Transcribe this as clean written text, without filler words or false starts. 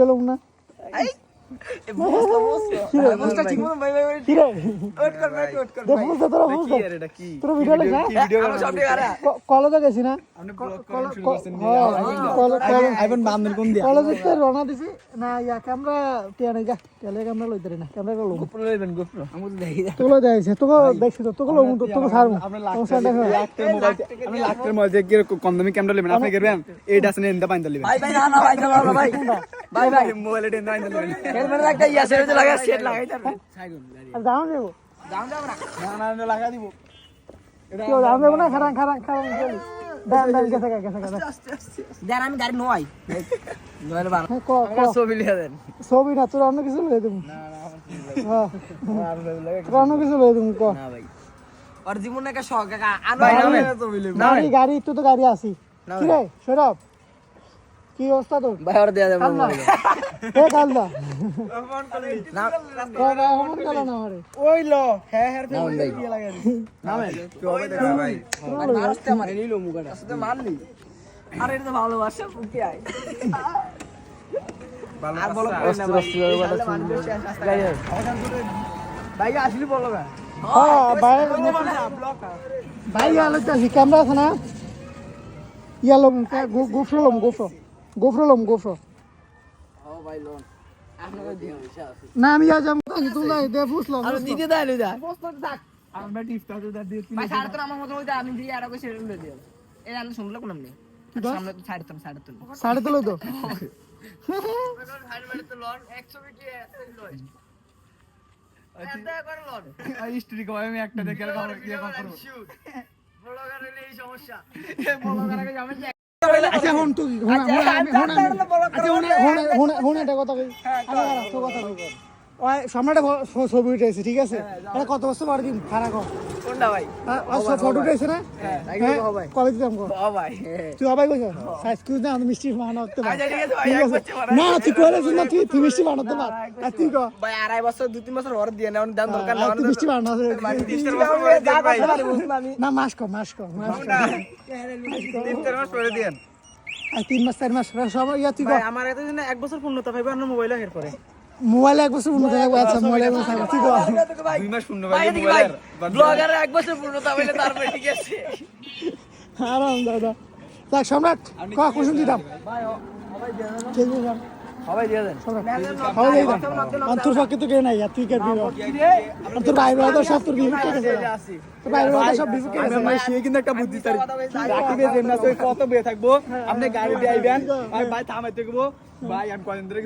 video লম না কলেজে গেছি না কলেজে রওনা দিছি না ইয়া ক্যামেরা টিয়া নাই গা টেলে ক্যামেরা লইতে না ক্যামেরা লম গোপ্রো লইবেন গোপ্রো আমি তো দেখি তোকে দেখাইছে তোকে দেখছি তো তোকে লম তো তোকে ছাড়ব আপনি লাখের মধ্যে কি কম দামি ক্যামেরা নেবেন আপনি করবেন এইটা আছে এন্ডা বাইন্দা নেবেন ভাই ভাই না না ভাই না ভাই ভাই ভাই মোবাইলে এন্ডা বাইন্দা নেবেন হেলমেট একটা ইয়া সেটা লাগা সেট লাগাই যাবে আর দাম দেব দাম দাও না না লাগা দিব কেউ দাম দেব না খারাং দাম গেছে দেন আমি গাড়ি নয় নয়লে বানা ছবি লিখে দেন ছবি না তোর অন্য কিছু লয়ে দেব না তোর অন্য কিছু লয়ে দেব ক না ভাই আর জীবন একটা শখ কাকা ছবি লিখে গাড়ি তো গাড়ি আসি কি রে সৌরভ কি অবস্থা তোর ভাই আর দেয়া দেব এ কালদা ফোন করে না অমন কালা না আমারে ওই লো হ্যাঁ হ্যাঁ না ভাই দিয়ে লাগা দিস নামে তুই হবে দেখ ভাই মারতে আমার নিলো মুগাটা আসলে মারলি আরে এটা তো ভালোবাসা মুখে আয় আর বলো না ভাই ভাই আসলি বলো না হ্যাঁ ভাই ইয়ালো তো ক্যামেরা আছে না ইয়ালো গোফরো লম ও ভাই লোন আপনাকে দিয়ে আছে না আমি আজ আমি তুই না দে বুঝলাম আর দিতে দাও লইদা আমরা টিপটা তো দিয়ে ভাই সাড়ে তো আমার মতো হইতা আমি দিয়ে আর কই সেরকম লই দিও এই আলো শুনলে কোন আমনে সামনে তো সাড়ে তো সাড়ে তো লই তো সাড়ে বাড়ি তো লন 100 মিটি লই এটা করে লন হিস্ট্রি কো আমি একটা দেখে আর খবর দিয়ে কল করব ব্লগার হইলে এই সমস্যা এই ব্লগারকে আমি আচ্ছা হন তুই হন এটা কথা কই আমি তো কথা কই ওই সামনেটা ছবি উঠেছে ঠিক আছে এটা কত বছর পরে দিন খারাপ কোনটা ভাই ফটো উঠেছে না ভাই কবে দিতাম কো ও ভাই তুই হবাই কইছ সাইজ কিউজ না আমি মিষ্টি বানাতে পার আচ্ছা ঠিক আছে ভাই এক বছর পরে না তুই কইছিস না তুই মিষ্টি বানাতে পার আর তুই কো ভাই আড়াই বছর 2-3 বছর ওর দিয়ে না দাম দরকার না তুই মিষ্টি বানাতে না মাস কো 3 মাস পরে দেন আর 3 মাস 4 মাস সময় ইয়া তুই কো ভাই আমার এত দিনে 1 বছর পূর্ণতা পাইবা না মোবাইল এর পরে মোবাইলে 1 বছর উন্নত থাকবে আচ্ছা মোবাইলে তুই কো 2 মাস শূন্য ভাই মোবাইলের ব্লগার 1 বছর পূর্ণতা পাইলে তারপরে ঠিক আছে আরাম দাদা দেখ সম্রাট ক কুসুম দিতাম ভাই সবাই দিয়ে দেন ঠিক আছে সবাই দিয়ে দেন সবাই দিয়ে দাম অন্তর ফাঁকে তো কে নাই আর তুই কাটবি আর তোর ভাই ব্রাদার সব তোর বিয়ে কেটে গেছে তোর ভাই ব্রাদার সব বিয়ে কেটে আমি সে কিন্তু একটা বুদ্ধি তারি রাখিবে যে না কত বিয়ে থাকবো আপনি গাড়ি দিয়ে আইবেন ভাই থামাইতে গো ভাই আমি কদিন ধরে